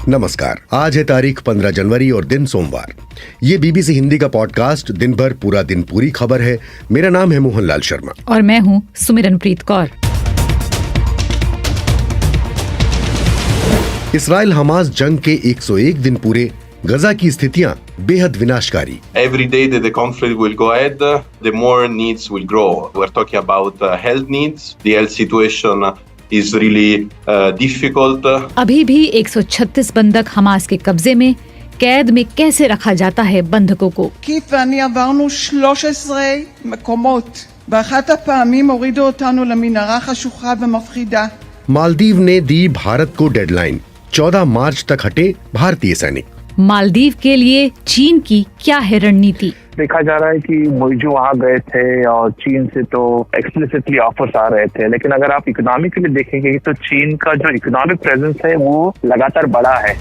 नमस्कार। आज है तारीख 15 जनवरी और दिन सोमवार। ये बीबीसी हिंदी का पॉडकास्ट दिन भर पूरा दिन पूरी खबर है। मेरा नाम है मोहनलाल शर्मा और मैं हूँ सुमिरनप्रीत कौर। इसराइल हमास जंग के 101 दिन पूरे। गजा की स्थितियां बेहद विनाशकारी। Every day that the conflict will go ahead, the more needs will grow. We're talking about health needs. The health situation is really difficult. अभी भी 136 बंधक हमास के कब्जे में। कैद में कैसे रखा जाता है बंधकों को। קית' ואני עברנו 13 מקומות. באחת הפעמים הורידו אותנו למנהרה חשוכה ומפחידה. मालदीव ने दी भारत को डेडलाइन, 14 मार्च तक हटे भारतीय सैनिक। मालदीव के लिए चीन की क्या है रणनीति। देखा जा रहा है कि मोइजो वहाँ गए थे और चीन से तो एक्सप्लिसिटली ऑफर्स आ रहे थे, लेकिन अगर आप इकोनॉमिकली देखेंगे तो चीन का जो इकोनॉमिक प्रेजेंस है वो लगातार बढ़ा है।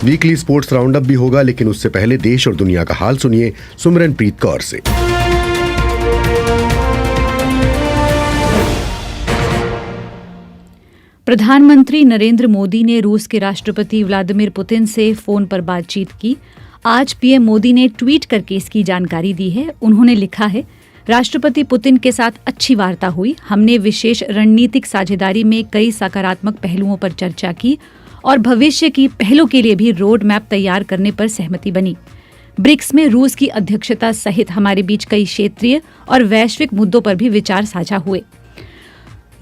वीकली स्पोर्ट्स राउंड अप भी होगा, लेकिन उससे पहले देश और दुनिया का हाल सुनिए सुमिरनप्रीत कौर से। प्रधानमंत्री नरेंद्र मोदी ने रूस के राष्ट्रपति व्लादिमीर पुतिन से फोन पर बातचीत की। आज पीएम मोदी ने ट्वीट करके इसकी जानकारी दी है। उन्होंने लिखा है, राष्ट्रपति पुतिन के साथ अच्छी वार्ता हुई। हमने विशेष रणनीतिक साझेदारी में कई सकारात्मक पहलुओं पर चर्चा की और भविष्य की पहलों के लिए भी रोड मैप तैयार करने पर सहमति बनी। ब्रिक्स में रूस की अध्यक्षता सहित हमारे बीच कई क्षेत्रीय और वैश्विक मुद्दों पर भी विचार साझा हुए।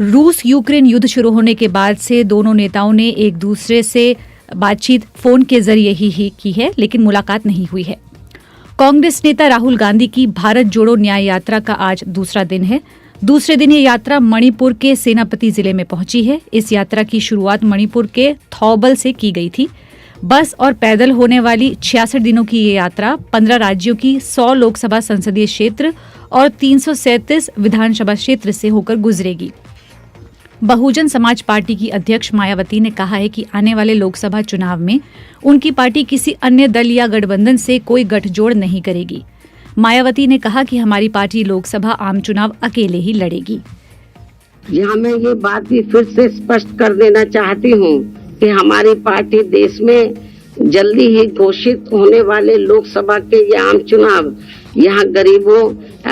रूस यूक्रेन युद्ध शुरू होने के बाद से दोनों नेताओं ने एक दूसरे से बातचीत फोन के जरिए ही की है, लेकिन मुलाकात नहीं हुई है। कांग्रेस नेता राहुल गांधी की भारत जोड़ो न्याय यात्रा का आज दूसरा दिन है। दूसरे दिन ये यात्रा मणिपुर के सेनापति जिले में पहुंची है। इस यात्रा की शुरुआत मणिपुर के थौबल से की गई थी। बस और पैदल होने वाली 66 दिनों की ये यात्रा 15 राज्यों की 100 लोकसभा संसदीय क्षेत्र और 337 विधानसभा क्षेत्र से होकर गुजरेगी। बहुजन समाज पार्टी की अध्यक्ष मायावती ने कहा है कि आने वाले लोकसभा चुनाव में उनकी पार्टी किसी अन्य दल या गठबंधन से कोई गठजोड़ नहीं करेगी। मायावती ने कहा कि हमारी पार्टी लोकसभा आम चुनाव अकेले ही लड़ेगी। यहाँ मैं ये बात भी फिर से स्पष्ट कर देना चाहती हूँ कि हमारी पार्टी देश में जल्दी ही घोषित होने वाले लोकसभा के ये आम चुनाव यहाँ गरीबों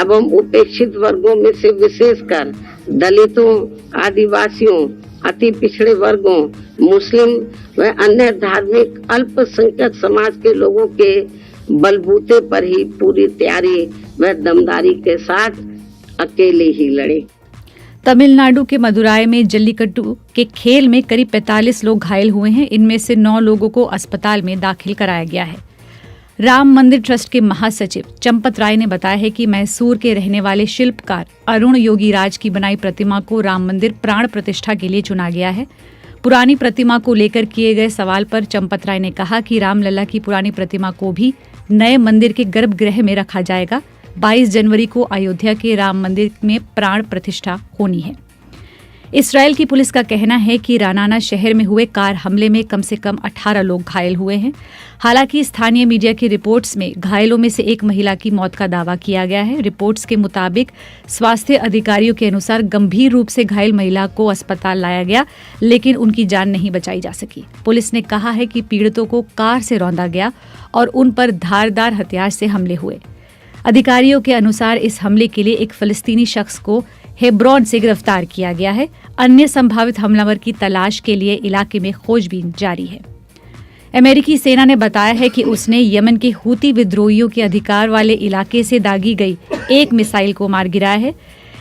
एवं उपेक्षित वर्गों में से विशेषकर दलितों, आदिवासियों, अति पिछड़े वर्गों, मुस्लिम व अन्य धार्मिक अल्पसंख्यक समाज के लोगों के बलबूते पर ही पूरी तैयारी व दमदारी के साथ अकेले ही लड़े। तमिलनाडु के मदुराई में जल्लीकट्टू के खेल में करीब 45 लोग घायल हुए हैं। इनमें से 9 लोगों को अस्पताल में दाखिल कराया गया है। राम मंदिर ट्रस्ट के महासचिव चंपत राय ने बताया है कि मैसूर के रहने वाले शिल्पकार अरुण योगीराज की बनाई प्रतिमा को राम मंदिर प्राण प्रतिष्ठा के लिए चुना गया है। पुरानी प्रतिमा को लेकर किए गए सवाल पर चंपत राय ने कहा कि रामलला की पुरानी प्रतिमा को भी नए मंदिर के गर्भगृह में रखा जाएगा। 22 जनवरी को अयोध्या के राम मंदिर में प्राण प्रतिष्ठा होनी है। इसराइल की पुलिस का कहना है कि रानाना शहर में हुए कार हमले में कम से कम 18 लोग घायल हुए हैं। हालांकि स्थानीय मीडिया की रिपोर्ट्स में घायलों में से एक महिला की मौत का दावा किया गया है। रिपोर्ट्स के मुताबिक स्वास्थ्य अधिकारियों के अनुसार गंभीर रूप से घायल महिला को अस्पताल लाया गया, लेकिन उनकी जान नहीं बचाई जा सकी। पुलिस ने कहा है कि पीड़ितों को कार से रौंदा गया और उन पर धारदार हथियार से हमले हुए। अधिकारियों के अनुसार इस हमले के लिए एक फलस्तीनी शख्स को हेब्रोन से गिरफ्तार किया गया है। अन्य संभावित हमलावर की तलाश के लिए इलाके में खोजबीन जारी है। अमेरिकी सेना ने बताया है कि उसने यमन के हूती विद्रोहियों के अधिकार वाले इलाके से दागी गई एक मिसाइल को मार गिराया है।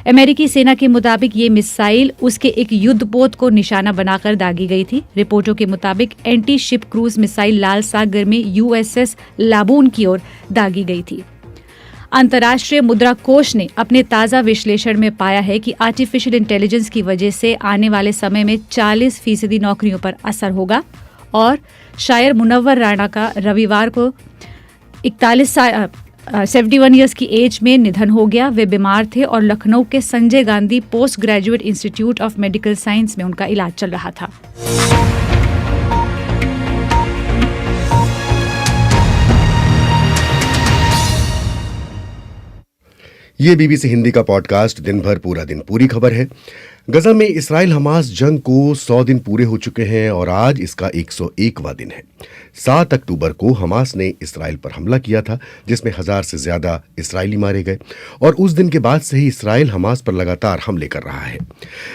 अमेरिकी सेना के मुताबिक ये मिसाइल उसके एक युद्धपोत को निशाना बनाकर दागी गई थी। रिपोर्टों के मुताबिक एंटी शिप क्रूज मिसाइल लाल सागर में यूएसएस लाबून की ओर दागी गई थी। अंतर्राष्ट्रीय मुद्रा कोष ने अपने ताज़ा विश्लेषण में पाया है कि आर्टिफिशियल इंटेलिजेंस की वजह से आने वाले समय में 40% नौकरियों पर असर होगा। और शायर मुनव्वर राणा का रविवार को 71 ईयर्स की एज में निधन हो गया। वे बीमार थे और लखनऊ के Sanjay Gandhi post graduate institute of medical science में उनका इलाज चल रहा था। ये बीबीसी हिंदी का पॉडकास्ट दिन भर पूरा दिन पूरी खबर है। गजा में इसराइल हमास जंग को 100 दिन पूरे हो चुके हैं और आज इसका 101वां दिन है। 7 अक्टूबर को हमास ने इसराइल पर हमला किया था, जिसमें 1000 से ज्यादा इसराइली मारे गए और उस दिन के बाद से ही इसराइल हमास पर लगातार हमले कर रहा है।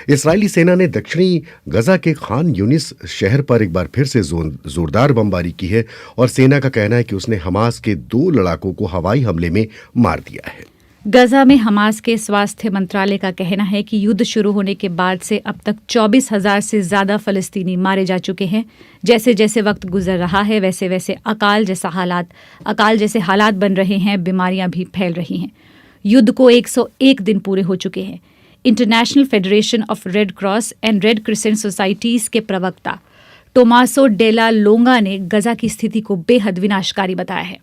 इसराइली सेना ने दक्षिणी गजा के खान यूनिस शहर पर एक बार फिर से जोरदार बमबारी की है और सेना का कहना है कि उसने हमास के 2 लड़ाकों को हवाई हमले में मार दिया है। गजा में हमास के स्वास्थ्य मंत्रालय का कहना है कि युद्ध शुरू होने के बाद से अब तक 24,000 से ज्यादा फलस्तीनी मारे जा चुके हैं। जैसे जैसे वक्त गुजर रहा है वैसे वैसे अकाल जैसे हालात बन रहे हैं, बीमारियां भी फैल रही हैं। युद्ध को 101 दिन पूरे हो चुके हैं। International federation of red cross and red crescent societies के प्रवक्ता टोमासो डेला लोंगा ने गजा की स्थिति को बेहद विनाशकारी बताया है।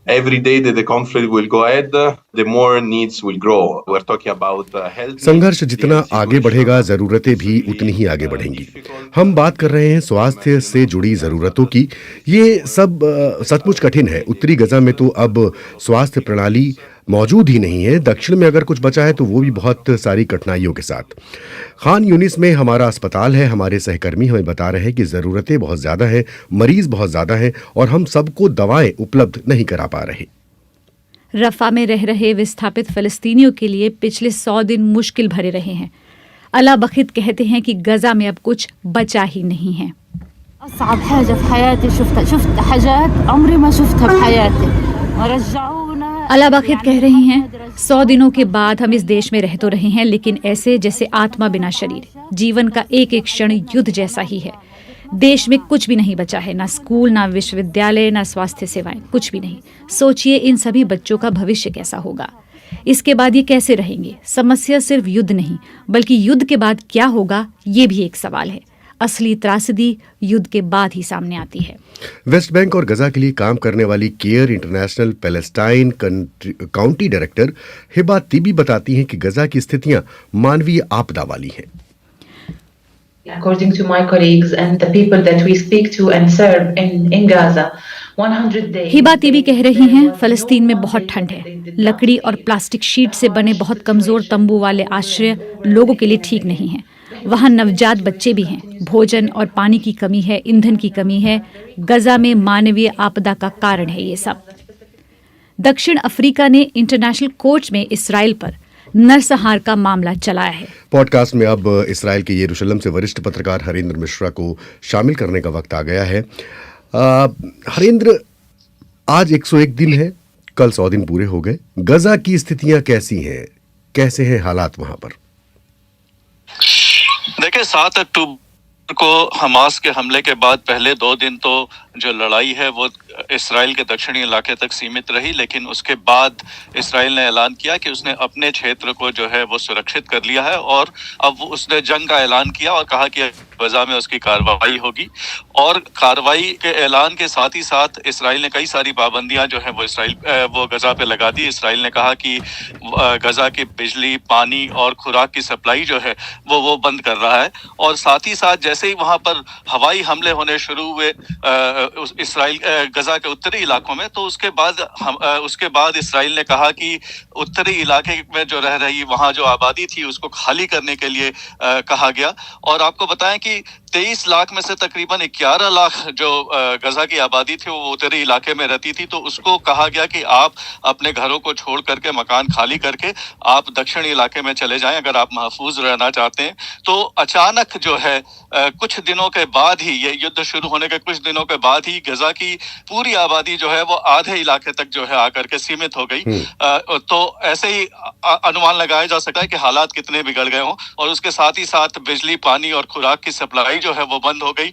Every day that the conflict will go ahead, the more needs will grow. We're talking about health. संघर्ष जितना आगे बढ़ेगा, जरूरतें भी उतनी ही आगे बढ़ेंगी। हम बात कर रहे हैं स्वास्थ्य से जुड़ी जरूरतों की। ये सब सचमुच कठिन है। उत्तरी गजा में तो अब स्वास्थ्य प्रणाली मौजूद ही नहीं है। दक्षिण में अगर कुछ बचा है तो वो भी बहुत सारी कठिनाइयों के साथ। खान यूनिस में हमारा अस्पताल है। हमारे सहकर्मी हमें बता रहे हैं कि ज़रूरतें बहुत ज़्यादा हैं, मरीज बहुत ज़्यादा हैं और हम सबको दवाएं उपलब्ध नहीं करा पा रहे। रफा में रह रहे विस्थापित फलस्तीनियों के लिए पिछले 100 दिन मुश्किल भरे रहे हैं। अला बखित कहते हैं कि गजा में अब कुछ बचा ही नहीं है। अला बखित कह रही हैं, 100 दिनों के बाद हम इस देश में रह तो रहे हैं, लेकिन ऐसे जैसे आत्मा बिना शरीर। जीवन का एक एक क्षण युद्ध जैसा ही है। देश में कुछ भी नहीं बचा है, ना स्कूल, ना विश्वविद्यालय, ना स्वास्थ्य सेवाएं, कुछ भी नहीं। सोचिए इन सभी बच्चों का भविष्य कैसा होगा। इसके बाद ये कैसे रहेंगे। समस्या सिर्फ युद्ध नहीं, बल्कि युद्ध के बाद क्या होगा, ये भी एक सवाल है। असली त्रासदी युद्ध के बाद ही सामने आती है। वेस्ट बैंक और गजा के लिए काम करने वाली CARE International Palestine county director Hiba Tibi बताती हैं कि गजा की स्थितियां मानवीय आपदा वाली हैं। According to my colleagues and the people that we speak to and serve in Gaza, 100 days. Hiba तीबी कह रही हैं, फलस्तीन में बहुत ठंड है। लकड़ी और प्लास्टिक शीट से बने बहुत कमजोर तंबू वाले आश्रय लोगों के लिए ठीक नहीं है। वहाँ नवजात बच्चे भी हैं। भोजन और पानी की कमी है, ईंधन की कमी है। गजा में मानवीय आपदा का कारण है ये सब। दक्षिण अफ्रीका ने इंटरनेशनल कोर्ट में इसराइल पर नरसंहार का मामला चलाया है। पॉडकास्ट में अब इसराइल के यरूशलेम से वरिष्ठ पत्रकार हरेंद्र मिश्रा को शामिल करने का वक्त आ गया है। हरेंद्र, आज 101 दिन है, कल 100 दिन पूरे हो गए। गजा की स्थितियां कैसी हैं, कैसे हैं हालात वहां पर? देखिए, 7 अक्टूबर को हमास के हमले के बाद पहले 2 दिन तो जो लड़ाई है वो इसराइल के दक्षिणी इलाके तक सीमित रही, लेकिन उसके बाद इसराइल ने ऐलान किया कि उसने अपने क्षेत्र को जो है वो सुरक्षित कर लिया है और अब उसने जंग का ऐलान किया और कहा कि गजा में उसकी कार्रवाई होगी। और कार्रवाई के ऐलान के साथ ही साथ इसराइल ने कई सारी पाबंदियां जो है वो गजा पे लगा दी। इसराइल ने कहा कि गजा की बिजली, पानी और खुराक की सप्लाई जो है वो बंद कर रहा है। और साथ ही साथ जैसे ही वहां पर हवाई हमले होने शुरू हुए इसराइल गजा के उत्तरी इलाकों में, तो उसके बाद इसराइल ने कहा कि उत्तरी इलाके में जो रह रही वहां जो आबादी थी उसको खाली करने के लिए कहा गया। और आपको बताएं कि 23 लाख में से तकरीबन 11 लाख जो गजा की आबादी थी वो उत्तरी इलाके में रहती थी, तो उसको कहा गया कि आप अपने घरों को छोड़ करके, मकान खाली करके आप दक्षिणी इलाके में चले जाएं अगर आप महफूज रहना चाहते हैं। तो अचानक जो है कुछ दिनों के बाद ही, ये युद्ध शुरू होने के कुछ दिनों के बाद ही गजा की पूरी आबादी जो है वो आधे इलाके तक जो है आकर के सीमित हो गई। तो ऐसे ही अनुमान लगाया जा सकता है कि हालात कितने बिगड़ गए हों। और उसके साथ ही साथ बिजली, पानी और खुराक की सप्लाई जो है वो बंद हो गई,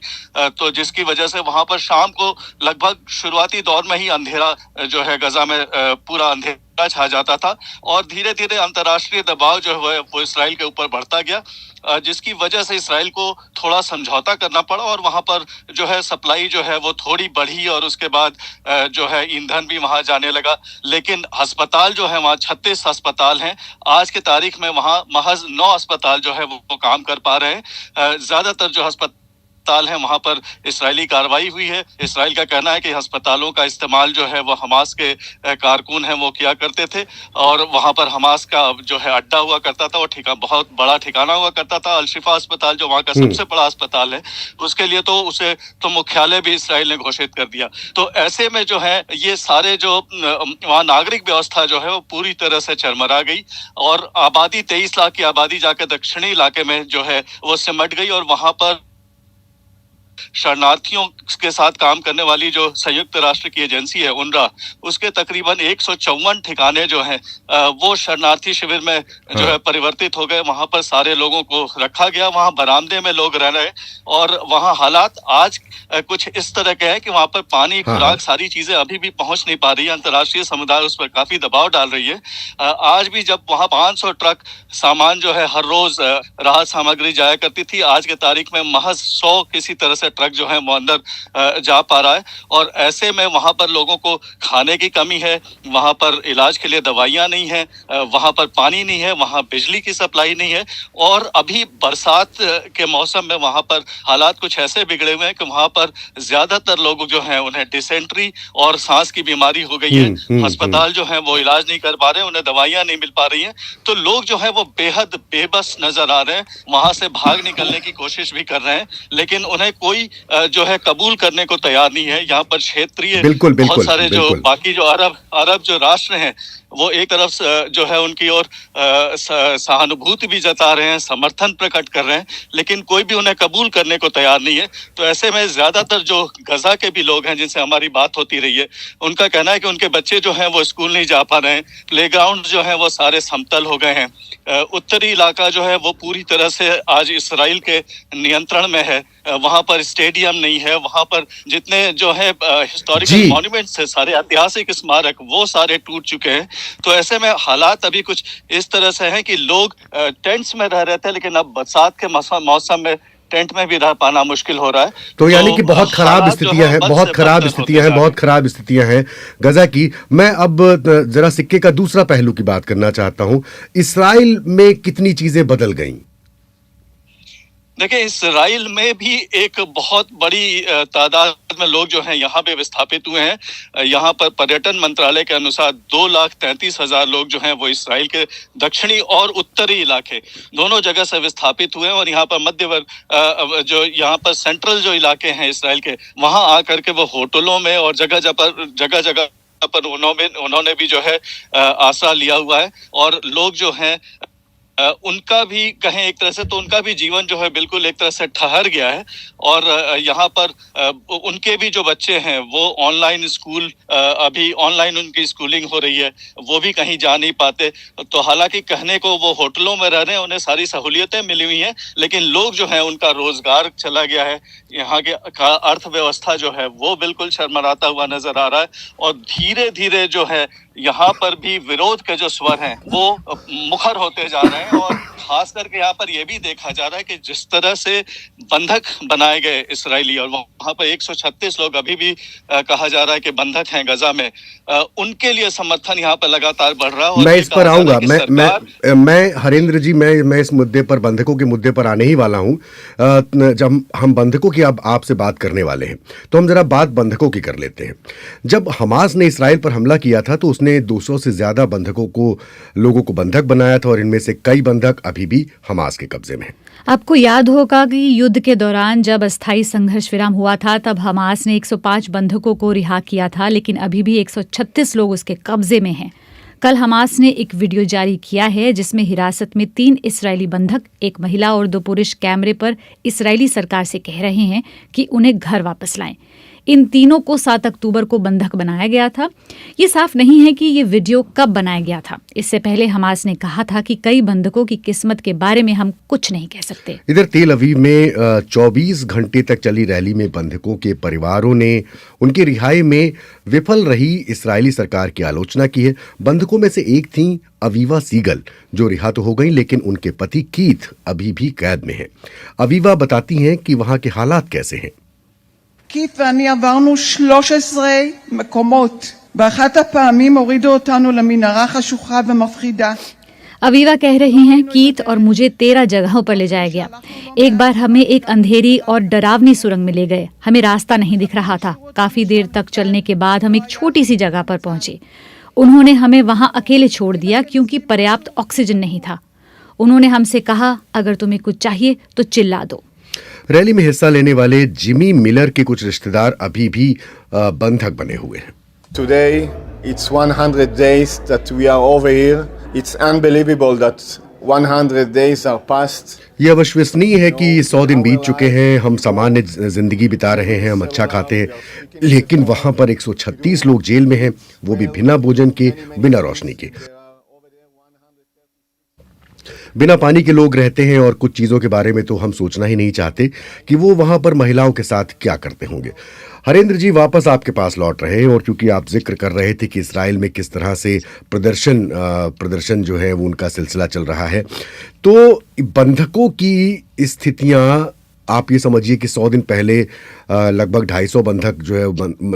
तो जिसकी वजह से वहां पर शाम को लगभग शुरुआती दौर में ही अंधेरा जो है गजा में पूरा अंधेरा छा जाता था और धीरे धीरे अंतर्राष्ट्रीय दबाव जो है वो इसराइल के ऊपर बढ़ता गया, जिसकी वजह से इसराइल को थोड़ा समझौता करना पड़ा और वहां पर जो है सप्लाई जो है वो थोड़ी बढ़ी और उसके बाद जो है ईंधन भी वहां जाने लगा। लेकिन अस्पताल जो है वहाँ 36 अस्पताल हैं। आज के तारीख में वहां महज 9 अस्पताल जो है वो काम कर पा रहे हैं। ज्यादातर जो अस्पताल अस्पताल हैं वहां पर इसराइली कार्रवाई हुई है। इसराइल का कहना है कि अस्पतालों का इस्तेमाल जो है वो हमास के कारकुन हैं वो किया करते थे और वहां पर हमास का जो है अड्डा हुआ करता था, वो बहुत बड़ा ठिकाना हुआ करता था। अल-शिफा अस्पताल जो वहां का सबसे बड़ा अस्पताल है, उसके लिए तो उसे तो मुख्यालय भी इसराइल ने घोषित कर दिया। तो ऐसे में जो है ये सारे जो वहाँ नागरिक व्यवस्था जो है वो पूरी तरह से चरमरा गई और आबादी 23 लाख की आबादी जाकर दक्षिणी इलाके में जो है वो सिमट गई और वहां पर शरणार्थियों के साथ काम करने वाली जो संयुक्त राष्ट्र की एजेंसी है UNRWA, उसके तकरीबन 154 ठिकाने जो हैं वो शरणार्थी शिविर में जो है परिवर्तित हो गए। वहां पर सारे लोगों को रखा गया, वहां बरामदे में लोग रह रहे और वहां हालात आज कुछ इस तरह के हैं कि वहां पर पानी, खुराक, सारी चीजें अभी भी पहुंच नहीं पा रही है। अंतर्राष्ट्रीय समुदाय उस पर काफी दबाव डाल रही है। आज भी जब वहां 500 ट्रक सामान जो है हर रोज राहत सामग्री जाया करती थी, आज के तारीख में महज 100 किसी तरह से ट्रक जो है वो अंदर जा पा रहा है और ऐसे में वहां पर लोगों को खाने की कमी है, वहां पर इलाज के लिए दवाइयां नहीं है, वहां पर पानी नहीं है, वहां बिजली की सप्लाई नहीं है और अभी बरसात के मौसम में वहां पर हालात कुछ ऐसे बिगड़े हुए हैं कि वहां पर ज्यादातर लोग जो हैं उन्हें डिसेंट्री और सांस की बीमारी हो गई है। अस्पताल जो है वो इलाज नहीं कर पा रहे, उन्हें दवाइयां नहीं मिल पा रही हैं, तो लोग जो है वो बेहद बेबस नजर आ रहे हैं। वहां से भाग निकलने की कोशिश भी कर रहे हैं लेकिन उन्हें कोई जो है कबूल करने को तैयार नहीं है। यहाँ पर क्षेत्रीय बहुत सारे जो बाकी जो अरब जो राष्ट्र हैं वो एक तरफ जो है उनकी ओर सहानुभूति भी जता रहे हैं, समर्थन प्रकट कर रहे हैं, लेकिन कोई भी उन्हें कबूल करने को तैयार नहीं है। तो ऐसे में ज्यादातर जो गजा के भी लोग हैं जिनसे हमारी बात होती रही है, उनका कहना है कि उनके बच्चे जो हैं वो स्कूल नहीं जा पा रहे हैं, प्लेग्राउंड जो है वो सारे समतल हो गए हैं। उत्तरी इलाका जो है वो पूरी तरह से आज इसराइल के नियंत्रण में है। वहां पर स्टेडियम नहीं है, वहां पर जितने जो है हिस्टोरिकल मॉन्यूमेंट्स है, सारे ऐतिहासिक स्मारक, वो सारे टूट चुके हैं। तो ऐसे में हालात अभी कुछ इस तरह से हैं कि लोग टेंट्स में रह रहे थे लेकिन अब बरसात के मौसम में टेंट में भी रह पाना मुश्किल हो रहा है। तो यानी कि बहुत खराब स्थितियां हैं, बहुत खराब स्थितियां हैं गजा की। मैं अब जरा सिक्के का दूसरा पहलू की बात करना चाहता हूं। इसराइल में कितनी चीजें बदल गईं? देखिए, इसराइल में भी एक बहुत बड़ी तादाद में लोग जो हैं यहाँ पे विस्थापित हुए हैं। यहाँ पर पर्यटन मंत्रालय के अनुसार 2,33,000 लोग जो हैं वो इसराइल के दक्षिणी और उत्तरी इलाके दोनों जगह से विस्थापित हुए हैं और यहाँ पर मध्यवर्ग जो यहाँ पर सेंट्रल जो इलाके हैं इसराइल के, वहाँ आकर के वो होटलों में और जगह जगह पर उन्होंने भी जो है आसरा लिया हुआ है और लोग जो हैं उनका भी कहें एक तरह से तो उनका भी जीवन जो है बिल्कुल एक तरह से ठहर गया है और यहाँ पर उनके भी जो बच्चे हैं वो ऑनलाइन स्कूल, अभी ऑनलाइन उनकी स्कूलिंग हो रही है, वो भी कहीं जा नहीं पाते। तो हालांकि कहने को वो होटलों में रह रहे हैं, उन्हें सारी सहूलियतें मिली हुई हैं, लेकिन लोग जो हैं उनका रोजगार चला गया है। यहाँ के अर्थव्यवस्था जो है वो बिल्कुल शर्मराता हुआ नजर आ रहा है और धीरे धीरे जो है यहाँ पर भी विरोध के जो स्वर हैं वो मुखर होते जा रहे हैं और खास करके यहाँ पर यह भी देखा जा रहा है कि जिस तरह से बंधक बनाए गए इसराइली और वहाँ पर 136 लोग अभी भी कहा जा रहा है कि बंधक हैं गजा में, उनके लिए समर्थन यहाँ पर लगातार बढ़ रहा है। मैं इस पर आऊंगा, मैं हरेंद्र जी, मैं इस मुद्दे पर, बंधकों के मुद्दे पर आने ही वाला हूँ। जब हम बंधकों की अब आपसे बात करने वाले हैं तो हम जरा बात बंधकों की कर लेते हैं। जब हमास ने इसराइल पर हमला किया था तो उसने 200 से ज्यादा लोगों को बंधक बनाया था और इनमें से कई बंधक अभी भी हमास के कब्जे में हैं। आपको याद होगा कि युद्ध के दौरान जब अस्थायी संघर्ष विराम हुआ था तब हमास ने 105 बंधकों को रिहा किया था, लेकिन अभी भी 136 लोग उसके कब्जे में हैं। कल हमास ने एक वीडियो जारी किया है जिसमें हिरासत में 3 इस्राएली बंधक, एक महिला और 2 पुरुष कैमरे पर इस्राएली सरकार से कह रहे हैं कि उन्हें घर वापस लाएं। इन तीनों को 7 अक्टूबर को बंधक बनाया गया था। ये साफ नहीं है कि ये वीडियो कब बनाया गया था। इससे पहले हमास ने कहा था कि कई बंधकों की किस्मत के बारे में हम कुछ नहीं कह सकते। इधर तेल अवीव में 24 घंटे तक चली रैली में बंधकों के परिवारों ने उनकी रिहाई में विफल रही इस्राएली सरकार की आलोचना की है। बंधकों में से एक थी अवीवा सीगल, जो रिहा तो हो गई, लेकिन उनके पति कीथ अभी भी कैद में हैं। अवीवा बताती हैं कि वहां के हालात कैसे हैं। קית' ואני עברנו 13 מקומות. באחת הפעמים הורידו אותנו למנהרה חשוכה ומפחידה. अवीवा कह रही हैं, कीथ और मुझे 13 जगहों पर ले जाया गया। एक बार हमें एक अंधेरी और डरावनी सुरंग में ले गए। हमें रास्ता नहीं दिख रहा था। काफी देर तक चलने के बाद हम एक छोटी सी जगह पर पहुंचे। उन्होंने हमें वहां अकेले छोड़ दिया क्योंकि पर्याप्त ऑक्सीजन नहीं था। उन्होंने हमसे कहा, अगर तुम्हें कुछ चाहिए तो चिल्ला दो। रैली में हिस्सा लेने वाले जिमी मिलर के कुछ रिश्तेदार अभी भी बंधक बने हुए हैं। Today it's 100 days that we are over here. It's unbelievable that 100 days are passed. यह अविश्वसनीय है कि 100 दिन बीत चुके हैं। हम सामान्य जिंदगी बिता रहे हैं, हम अच्छा खाते हैं, लेकिन वहां पर 136 लोग जेल में हैं, वो भी बिना भोजन के, बिना रोशनी के, बिना पानी के लोग रहते हैं। और कुछ चीजों के बारे में तो हम सोचना ही नहीं चाहते कि वो वहां पर महिलाओं के साथ क्या करते होंगे। हरेंद्र जी, वापस आपके पास लौट रहे हैं, और क्योंकि आप जिक्र कर रहे थे कि इस्राइल में किस तरह से प्रदर्शन जो है वो उनका सिलसिला चल रहा है, तो बंधकों की स्थितियां, आप ये समझिए कि 100 दिन पहले लगभग 250 बंधक जो है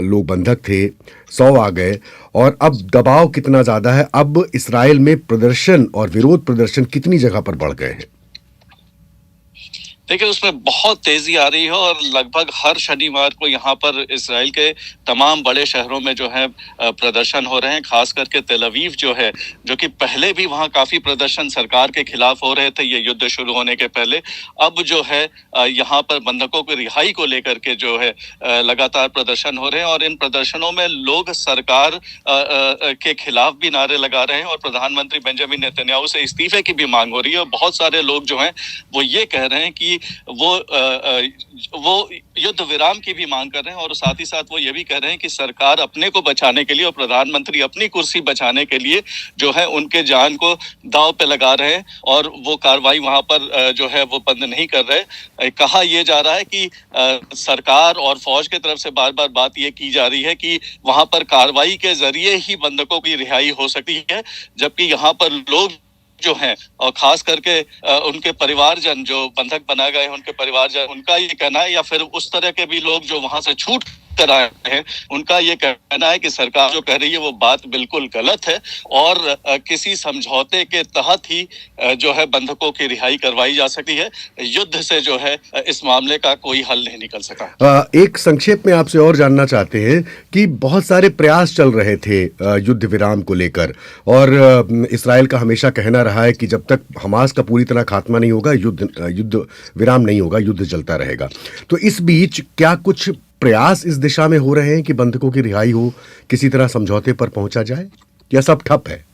लोग बंधक थे, 100 आ गए, और अब दबाव कितना ज्यादा है। अब इस्राइल में प्रदर्शन और विरोध प्रदर्शन कितनी जगह पर बढ़ गए हैं। देखिए, उसमें बहुत तेजी आ रही है और लगभग हर शनिवार को यहाँ पर इसराइल के तमाम बड़े शहरों में जो है प्रदर्शन हो रहे हैं। खास करके तेल अवीव जो है, जो कि पहले भी वहाँ काफी प्रदर्शन सरकार के खिलाफ हो रहे थे ये युद्ध शुरू होने के पहले, अब जो है यहाँ पर बंधकों की रिहाई को लेकर के जो है लगातार प्रदर्शन हो रहे हैं। और इन प्रदर्शनों में लोग सरकार के खिलाफ भी नारे लगा रहे हैं और प्रधानमंत्री बेंजामिन नेतन्याहू से इस्तीफे की भी मांग हो रही है। और बहुत सारे लोग जो हैं वो ये कह रहे हैं कि वो युद्ध विराम की भी मांग कर रहे हैं, और साथ ही साथ वो ये भी कह रहे हैं कि सरकार अपने को बचाने के लिए और प्रधानमंत्री अपनी कुर्सी बचाने के लिए जो है उनके जान को दांव पे लगा रहे हैं और वो कार्रवाई वहां पर जो है वो बंद नहीं कर रहे। कहा यह जा रहा है कि सरकार और फौज की तरफ से बार बार बात ये की जा रही है कि वहां पर कार्रवाई के जरिए ही बंधकों की रिहाई हो सकती है, जबकि यहाँ पर लोग जो हैं और खास करके उनके परिवारजन जो बंधक बना गए हैं, उनके परिवारजन, उनका ये कहना है, या फिर उस तरह के भी लोग जो वहां से छूट कर आए हैं, उनका ये कहना है कि सरकार जो कह रही है वो बात बिल्कुल गलत है और किसी समझौते के तहत ही जो है बंधकों की रिहाई करवाई जा सकती है। युद्ध से जो है इस मामले का कोई हल नहीं निकल सका। एक संक्षेप में आपसे और जानना चाहते हैं कि बहुत सारे प्रयास चल रहे थे युद्ध विराम को लेकर, और इसराइल का हमेशा कहना रहा है कि जब तक हमास का पूरी तरह खात्मा नहीं होगा युद्ध विराम नहीं होगा, युद्ध चलता रहेगा। तो इस बीच क्या कुछ प्रयास इस दिशा में हो रहे हैं कि बंधकों की रिहाई हो, किसी तरह समझौते पर पहुंचा जाए, या सब ठप है?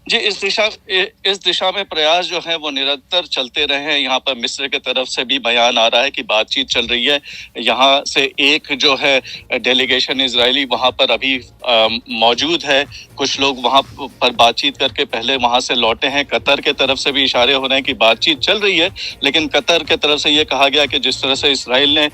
जी, इस दिशा में प्रयास जो है वो निरंतर चलते रहे हैं। यहाँ पर मिस्र के तरफ से भी बयान आ रहा है कि बातचीत चल रही है। यहाँ से एक जो है डेलीगेशन इजरायली वहाँ पर अभी मौजूद है। कुछ लोग वहाँ पर बातचीत करके पहले वहाँ से लौटे हैं। कतर के तरफ से भी इशारे हो रहे हैं कि बातचीत चल रही है, लेकिन कतर के तरफ से ये कहा गया कि जिस तरह से इसराइल ने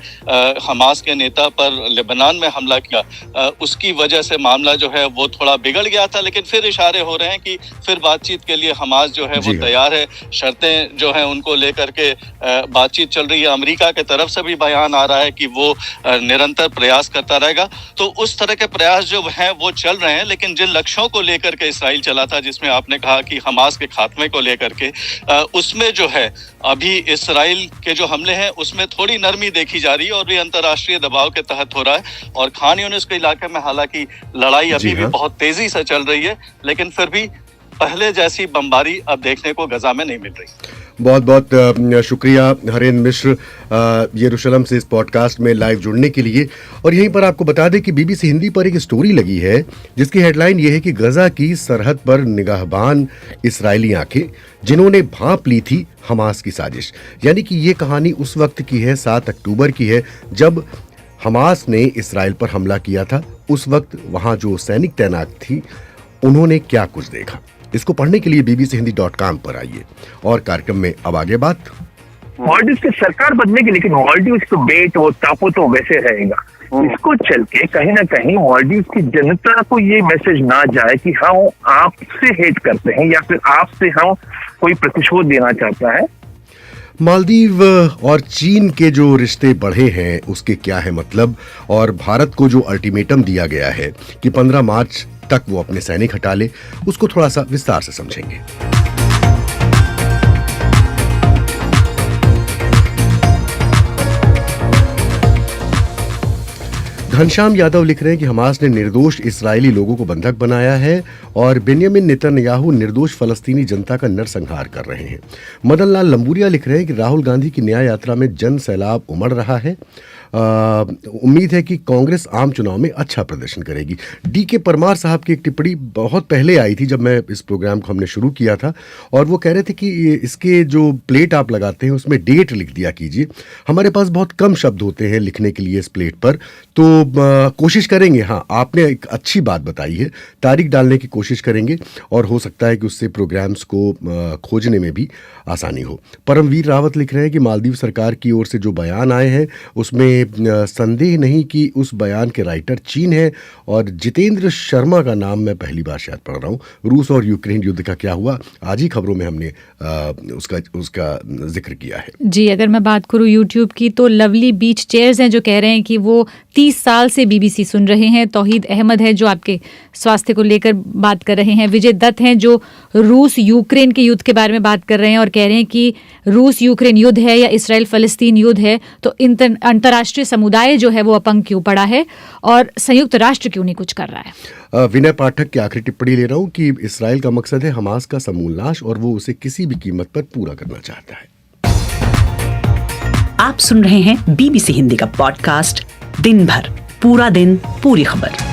हमास के नेता पर लेबनान में हमला किया, उसकी वजह से मामला जो है वो थोड़ा बिगड़ गया था। लेकिन फिर इशारे हो रहे हैं कि फिर बातचीत के लिए हमास जो है वो तैयार है। शर्तें जो है उनको लेकर के बातचीत चल रही है। अमेरिका के तरफ से भी बयान आ रहा है कि वो निरंतर प्रयास करता रहेगा। तो उस तरह के प्रयास जो हैं वो चल रहे हैं, लेकिन जिन लक्ष्यों को लेकर के इसराइल चला था, जिसमें आपने कहा कि हमास के खात्मे को लेकर के, उसमें जो है अभी इसराइल के जो हमले हैं उसमें थोड़ी नरमी देखी जा रही है और ये अंतर्राष्ट्रीय दबाव के तहत हो रहा है। और खान यूनिस के इलाके में हालांकि लड़ाई अभी भी बहुत तेजी से चल रही है, लेकिन फिर भी पहले जैसी बमबारी अब देखने को गजा में नहीं मिल रही। बहुत बहुत शुक्रिया हरेंद्र मिश्र यरूशलेम से इस पॉडकास्ट में लाइव जुड़ने के लिए। और यहीं पर आपको बता दें कि बीबीसी हिंदी पर एक स्टोरी लगी है जिसकी हेडलाइन ये है कि गजा की सरहद पर निगाहबान इसराइली आंखें जिन्होंने भांप ली थी हमास की साजिश। यानी कि ये कहानी उस वक्त की है, 7 अक्टूबर की है, जब हमास ने इसराइल पर हमला किया था। उस वक्त वहां जो सैनिक तैनात थी उन्होंने क्या कुछ देखा। इसको पढ़ने के लिए bbc-hindi.com पर आइए। और कार्यक्रम में अब आगे बात मॉलडीव की सरकार बदलेगी, लेकिन मॉलडीव तो बेट वो टापू तो वैसे रहेगा। इसको चल के कहीं ना कहीं मॉलडीव की जनता को ये मैसेज ना जाए कि हम आपसे हेट करते हैं या फिर आपसे हम कोई प्रतिशोध देना चाहता है। मालदीव और चीन के जो रिश्ते बढ़े हैं उसके क्या है मतलब, और भारत को जो अल्टीमेटम दिया गया है कि 15 मार्च तक वो अपने सैनिक हटा ले, उसको थोड़ा सा विस्तार से समझेंगे। घनश्याम यादव लिख रहे हैं कि हमास ने निर्दोष इस्राएली लोगों को बंधक बनाया है और बेंयामिन नेतन्याहू निर्दोष फलस्तीनी जनता का नरसंहार कर रहे हैं। मदन लाल लंबूरिया लिख रहे हैं कि राहुल गांधी की न्याय यात्रा में जन सैलाब उमड़ रहा है। उम्मीद है कि कांग्रेस आम चुनाव में अच्छा प्रदर्शन करेगी। डी.के. परमार साहब की एक टिप्पणी बहुत पहले आई थी जब मैं इस प्रोग्राम को हमने शुरू किया था, और वो कह रहे थे कि इसके जो प्लेट आप लगाते हैं उसमें डेट लिख दिया कीजिए। हमारे पास बहुत कम शब्द होते हैं लिखने के लिए इस प्लेट पर, तो कोशिश करेंगे। हाँ, आपने एक अच्छी बात बताई है, तारीख डालने की कोशिश करेंगे और हो सकता है कि उससे प्रोग्राम्स को खोजने में भी आसानी हो। परमवीर रावत लिख रहे हैं कि मालदीव सरकार की ओर से जो बयान आए हैं उसमें संदेह नहीं कि उस बयान के राइटर चीन है। और जितेंद्र शर्मा का नाम मैं पहली बार शायद पढ़ रहा हूँ। रूस और यूक्रेन युद्ध का क्या हुआ, आज ही खबरों में हमने उसका जिक्र किया है। जी, अगर मैं बात करूँ यूट्यूब की तो लवली बीच चेयर्स हैं जो कह रहे हैं कि वो 30 साल से बीबीसी सुन रहे हैं। तौहीद अहमद है जो आपके स्वास्थ्य को लेकर बात कर रहे हैं। विजय दत्त हैं जो रूस यूक्रेन के युद्ध के बारे में बात कर रहे हैं और कह रहे हैं कि रूस यूक्रेन युद्ध है या इसराइल फलस्तीन युद्ध है तो अंतर्राष्ट्रीय समुदाय जो है वो अपंग क्यों पड़ा है और संयुक्त राष्ट्र क्यों नहीं कुछ कर रहा है। विनय पाठक की आखिरी टिप्पणी ले रहा हूँ कि इसराइल का मकसद है हमास का समूल नाश और वो उसे किसी भी कीमत पर पूरा करना चाहता है। आप सुन रहे हैं बीबीसी हिंदी का पॉडकास्ट दिन भर, पूरा दिन, पूरी खबर।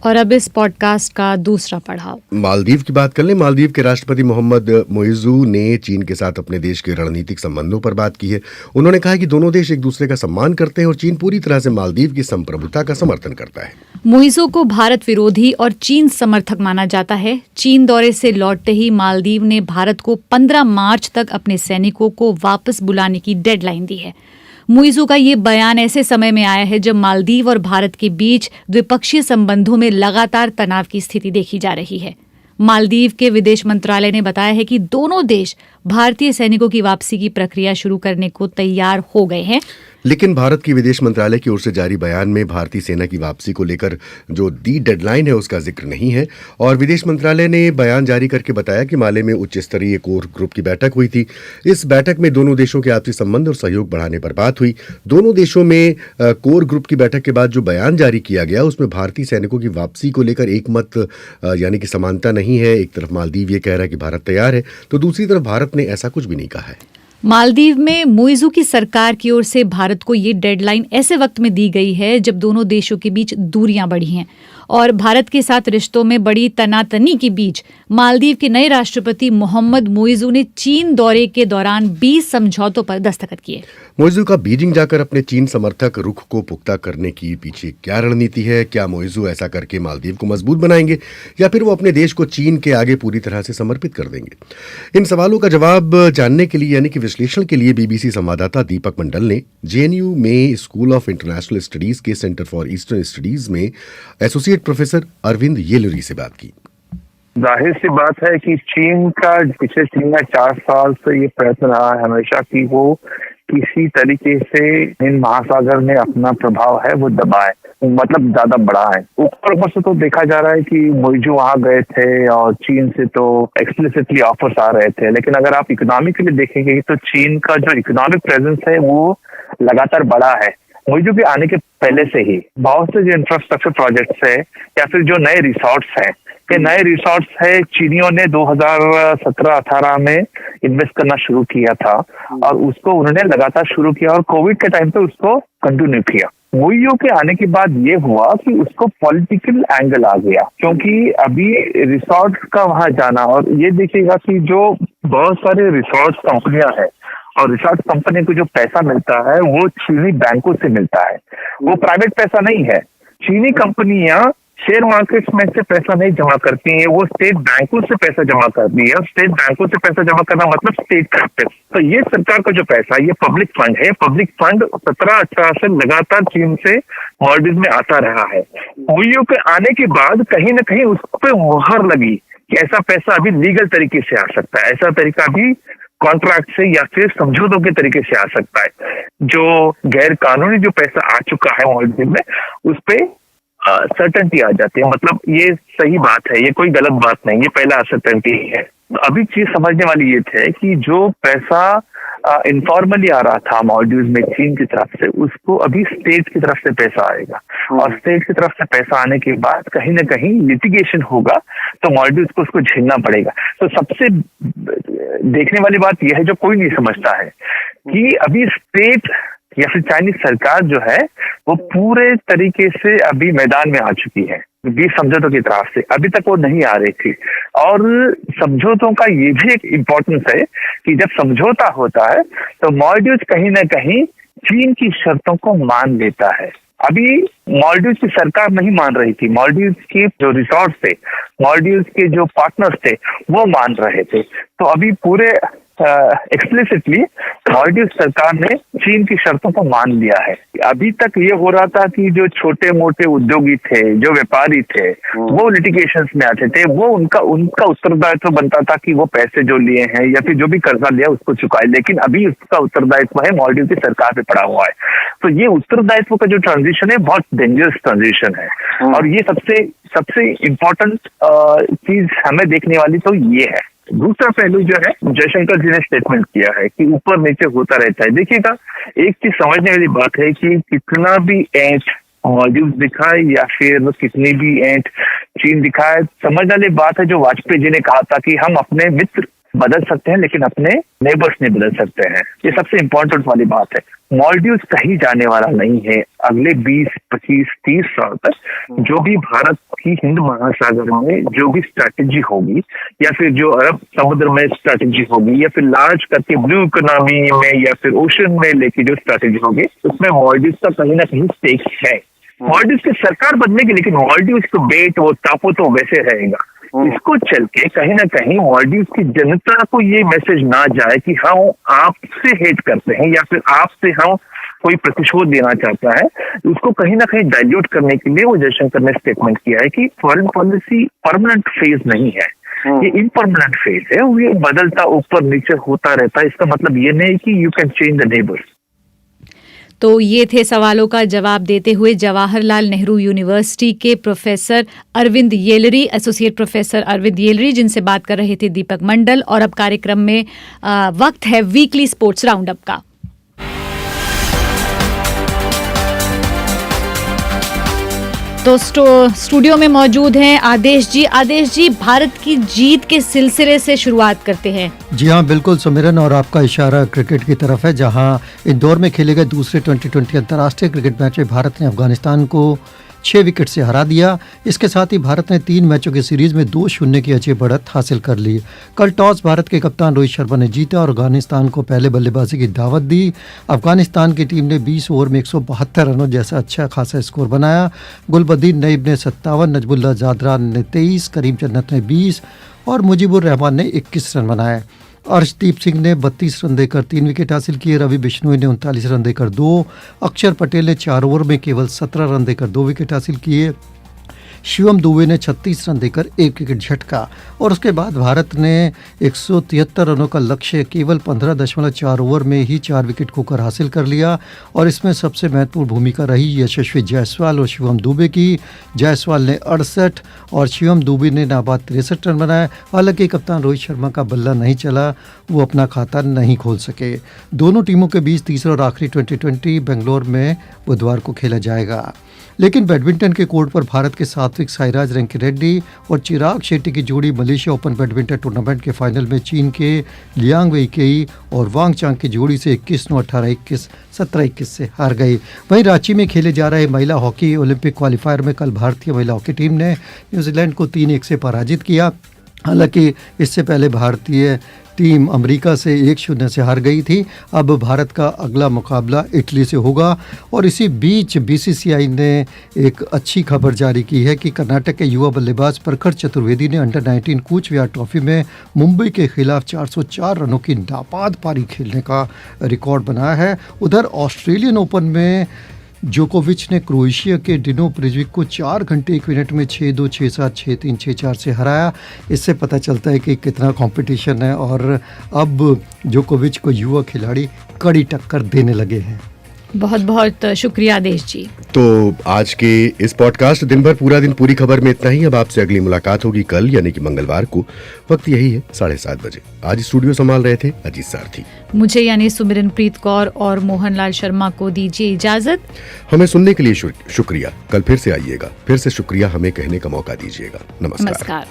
और अब इस पॉडकास्ट का दूसरा पड़ाव मालदीव की बात कर लें। मालदीव के राष्ट्रपति मोहम्मद मोइजू ने चीन के साथ अपने देश के रणनीतिक संबंधों पर बात की है। उन्होंने कहा कि दोनों देश एक दूसरे का सम्मान करते हैं और चीन पूरी तरह से मालदीव की संप्रभुता का समर्थन करता है। मोइजू को भारत विरोधी और चीन समर्थक माना जाता है। चीन दौरे से लौटते ही मालदीव ने भारत को 15 मार्च तक अपने सैनिकों को वापस बुलाने की डेडलाइन दी है। मोइजू का ये बयान ऐसे समय में आया है जब मालदीव और भारत के बीच द्विपक्षीय संबंधों में लगातार तनाव की स्थिति देखी जा रही है। मालदीव के विदेश मंत्रालय ने बताया है कि दोनों देश भारतीय सैनिकों की वापसी की प्रक्रिया शुरू करने को तैयार हो गए हैं। लेकिन भारत की विदेश मंत्रालय की ओर से जारी बयान में भारतीय सेना की वापसी को लेकर जो दी डेडलाइन है उसका जिक्र नहीं है। और विदेश मंत्रालय ने बयान जारी करके बताया कि माले में उच्च स्तरीय कोर ग्रुप की बैठक हुई थी। इस बैठक में दोनों देशों के आपसी संबंध और सहयोग बढ़ाने पर बात हुई। दोनों देशों में कोर ग्रुप की बैठक के बाद जो बयान जारी किया गया उसमें भारतीय सैनिकों की वापसी को लेकर एक मत यानी कि समानता नहीं है। एक तरफ मालदीव ये कह रहा है कि भारत तैयार है तो दूसरी तरफ भारत ने ऐसा कुछ भी नहीं कहा है। मालदीव में मोइजू की सरकार की ओर से भारत को ये डेडलाइन ऐसे वक्त में दी गई है जब दोनों देशों के बीच दूरियां बढ़ी हैं और भारत के साथ रिश्तों में बड़ी तनातनी के बीच मालदीव के नए राष्ट्रपति मोहम्मद मोइजू ने चीन दौरे के दौरान 20 समझौतों पर दस्तखत किए। मोइजू का बीजिंग जाकर अपने चीन समर्थक रुख को पुख्ता करने की पीछे क्या रणनीति है? क्या मोइजू ऐसा करके मालदीव को मजबूत बनाएंगे या फिर वो अपने देश को चीन के आगे पूरी तरह से समर्पित कर देंगे? इन सवालों का जवाब जानने के लिए यानी कि विश्लेषण के लिए बीबीसी संवाददाता दीपक मंडल ने जेएनयू में स्कूल ऑफ इंटरनेशनल स्टडीज के सेंटर फॉर ईस्टर्न स्टडीज में एसोसिएट प्रोफेसर अरविंद येलुरी से बात की। जाहिर सी बात है कि चीन का पिछले 3 या 4 साल से ये प्रयत्न रहा है हमेशा कि वो किसी तरीके से हिंद महासागर में अपना प्रभाव है वो दबाए, मतलब ज्यादा बड़ा है। ऊपर से तो देखा जा रहा है कि मोइजू वहां गए थे और चीन से तो एक्सप्लिसिटली ऑफर्स आ रहे थे, लेकिन अगर आप इकोनॉमिकली देखेंगे तो चीन का जो इकोनॉमिक प्रेजेंस है वो लगातार बड़ा है। मोइजू के आने के पहले से ही बहुत से जो इंफ्रास्ट्रक्चर प्रोजेक्ट्स है या फिर जो नए रिसोर्ट्स हैं, ये नए रिसोर्ट्स है चीनियों ने 2017-18 में इन्वेस्ट करना शुरू किया था और उसको उन्होंने लगातार शुरू किया और कोविड के टाइम पे उसको कंटिन्यू किया। मोइजू के आने के बाद ये हुआ कि उसको पॉलिटिकल एंगल आ गया क्योंकि अभी रिसोर्ट का वहां जाना, और ये देखिएगा कि जो बहुत सारे रिसोर्ट कंपनियां हैं और रिसोर्ट कंपनी को जो पैसा मिलता है वो चीनी बैंकों से मिलता है, वो प्राइवेट पैसा नहीं है। चीनी कंपनियां शेयर मार्केट में से पैसा नहीं जमा करती हैं, वो स्टेट बैंकों से पैसा जमा करती है। स्टेट बैंकों से पैसा जमा करना मतलब स्टेट कैपिटल। तो ये सरकार का जो पैसा है ये पब्लिक फंड है। पब्लिक फंड 17-18 से लगातार चीन से मालदीव में आता रहा है। मोइजू के आने के बाद कहीं ना कहीं उस पर मुहर लगी कि ऐसा पैसा अभी लीगल तरीके से आ सकता है, ऐसा तरीका भी कॉन्ट्रैक्ट से या फिर समझौतों के तरीके से आ सकता है। जो गैर कानूनी जो पैसा आ चुका है मालदीव में उस पर सर्टेनिटी आ जाती है, मतलब ये सही बात है, ये कोई गलत बात नहीं, ये पहला सर्टेनिटी है। तो अभी चीज समझने वाली ये थे कि जो पैसा इनफॉर्मली आ रहा था मॉलडीव्स में चीन की तरफ से, उसको अभी स्टेट की तरफ से पैसा आएगा और स्टेट की तरफ से पैसा आने के बाद कहीं ना कहीं लिटिगेशन होगा तो मॉलडीव्स को उसको झेलना पड़ेगा। तो सबसे देखने वाली बात यह है जो कोई नहीं समझता है कि अभी स्टेट या फिर चाइनीज सरकार जो है वो पूरे तरीके से अभी मैदान में आ चुकी है 20 समझौतों की तरफ से। अभी तक वो नहीं आ रही थी और समझौतों का ये भी एक इम्पोर्टेंस है कि जब समझौता होता है तो मॉलडीव्स कहीं ना कहीं चीन की शर्तों को मान लेता है। अभी मॉलडीव्स की सरकार नहीं मान रही थी, मॉलडीव्स के जो रिसोर्ट थे, मॉलडीव्स के जो पार्टनर्स थे वो मान रहे थे। तो अभी पूरे एक्सप्लिसिटली मॉलडीव सरकार ने चीन की शर्तों को मान लिया है। अभी तक ये हो रहा था कि जो छोटे मोटे उद्योगी थे, जो व्यापारी थे, वो लिटिगेशंस में आते थे, वो उनका उत्तरदायित्व बनता था कि वो पैसे जो लिए हैं या फिर जो भी कर्जा लिया उसको चुकाए, लेकिन अभी उसका उत्तरदायित्व है मॉलडीव की सरकार पे पड़ा हुआ है। तो ये उत्तरदायित्व का जो ट्रांजिशन है बहुत डेंजरस ट्रांजिशन है और ये सबसे इम्पोर्टेंट चीज हमें देखने वाली तो ये है। दूसरा पहलू जो है, जयशंकर जी ने स्टेटमेंट किया है कि ऊपर नीचे होता रहता है। देखिएगा, एक चीज समझने वाली बात है कि कितना भी एंट मॉलडीव्स दिखाए या फिर कितनी भी एंट चीन दिखाए, समझने वाली बात है जो वाजपेयी जी ने कहा था कि हम अपने मित्र बदल सकते हैं लेकिन अपने नेबर्स नहीं बदल सकते हैं। ये सबसे इम्पोर्टेंट वाली बात है। मॉलडीव्स कहीं जाने वाला नहीं है। अगले 20, 25, 30 साल तक जो भी भारत की हिंद महासागर में जो भी स्ट्रैटेजी होगी या फिर जो अरब समुद्र में स्ट्रैटेजी होगी या फिर लार्ज करके ब्लू इकोनॉमी में या फिर ओशन में लेके जो स्ट्रैटेजी होगी उसमें मॉलडीव्स का कहीं ना कहीं स्टेक है। मॉलडीव्स की सरकार बदलेगी लेकिन मॉलडीव्स को बेट वो टापू तो वैसे रहेगा। इसको चल के कहीं ना कहीं मॉलडीव्स की जनता को ये मैसेज ना जाए कि हम आपसे हेट करते हैं या फिर आपसे हम कोई प्रतिशोध देना चाहता है, उसको कहीं ना कहीं डाइल्यूट करने के लिए वो जयशंकर ने स्टेटमेंट किया है कि फॉरेन पॉलिसी परमानेंट फेज नहीं है, ये इम्परमानेंट फेज है, ये बदलता ऊपर नीचे होता रहता है। इसका मतलब ये नहीं कि you can change the neighbours. तो ये थे सवालों का जवाब देते हुए जवाहरलाल नेहरू यूनिवर्सिटी के professor Arvind Yelery, associate professor Arvind Yelery, जिनसे बात कर रहे थे दीपक मंडल। और अब कार्यक्रम में वक्त है वीकली स्पोर्ट्स राउंडअप का। तो स्टूडियो में मौजूद हैं आदेश जी। आदेश जी, भारत की जीत के सिलसिले से शुरुआत करते हैं। जी हाँ, बिल्कुल सुमिरन, और आपका इशारा क्रिकेट की तरफ है, जहां इंदौर में खेले गए दूसरे T20 अंतर्राष्ट्रीय क्रिकेट मैच में भारत ने अफगानिस्तान को 6 विकेट से हरा दिया। इसके साथ ही भारत ने 3 मैचों की सीरीज में 2-0 की अच्छी बढ़त हासिल कर ली। कल टॉस भारत के कप्तान रोहित शर्मा ने जीता और अफगानिस्तान को पहले बल्लेबाजी की दावत दी। अफगानिस्तान की टीम ने 20 ओवर में 172 रनों जैसा अच्छा खासा स्कोर बनाया। गुलबदीन नईब ने 57, नजमुल्लाह जादरान ने 23, करीम जन्नत ने 20 और मुजीबुर रहमान ने 21 रन बनाए। अर्शदीप सिंह ने 32 रन देकर 3 विकेट हासिल किए। रवि बिश्नोई ने 39 रन देकर 2, अक्षर पटेल ने 4 ओवर में केवल 17 रन देकर 2 विकेट हासिल किए। शिवम दुबे ने 36 रन देकर 1 विकेट झटका और उसके बाद भारत ने 173 रनों का लक्ष्य केवल 15.4 ओवर में ही 4 विकेट खोकर हासिल कर लिया। और इसमें सबसे महत्वपूर्ण भूमिका रही यशस्वी जायसवाल और शिवम दुबे की। जायसवाल ने 68 और शिवम दुबे ने नाबाद 63 रन बनाए। हालांकि कप्तान रोहित शर्मा का बल्ला नहीं चला, वो अपना खाता नहीं खोल सके। दोनों टीमों के बीच तीसरा और आखिरी T20 बेंगलोर में बुधवार को खेला जाएगा। लेकिन बैडमिंटन के कोर्ट पर भारत के सात्विक साईराज रंकीरेड्डी और चिराग शेट्टी की जोड़ी मलेशिया ओपन बैडमिंटन टूर्नामेंट के फाइनल में चीन के लियांग वेइकेई और वांग चांग की जोड़ी से 21-9, 18-21, 17-21 से हार गई। वहीं रांची में खेले जा रहे महिला हॉकी ओलंपिक क्वालिफायर में कल भारतीय महिला हॉकी टीम ने न्यूजीलैंड को 3-1 से पराजित किया। हालांकि इससे पहले भारतीय टीम अमेरिका से 1-0 से हार गई थी। अब भारत का अगला मुकाबला इटली से होगा। और इसी बीच बीसीसीआई ने एक अच्छी खबर जारी की है कि कर्नाटक के युवा बल्लेबाज प्रखर चतुर्वेदी ने अंडर 19 कूच विहार ट्रॉफी में मुंबई के खिलाफ 404 रनों की नाबाद पारी खेलने का रिकॉर्ड बनाया है। उधर ऑस्ट्रेलियन ओपन में जोकोविच ने क्रोएशिया के डिनो प्रिजविक को 4 घंटे 1 मिनट में 6-2, 6-7, 6-3, 6-4 से हराया। इससे पता चलता है कि कितना कंपटीशन है और अब जोकोविच को युवा खिलाड़ी कड़ी टक्कर देने लगे हैं। बहुत बहुत शुक्रिया आदेश जी। तो आज के इस पॉडकास्ट दिन भर पूरा दिन पूरी खबर में इतना ही। अब आपसे अगली मुलाकात होगी कल यानी कि मंगलवार को। वक्त यही है 7:30 बजे। आज स्टूडियो संभाल रहे थे अजीत सारथी। मुझे यानी सुमिरनप्रीत कौर और मोहनलाल शर्मा को दीजिए इजाजत। हमें सुनने के लिए शुक्रिया। कल फिर से आइएगा, फिर से शुक्रिया हमें कहने का मौका दीजिएगा। नमस्कार।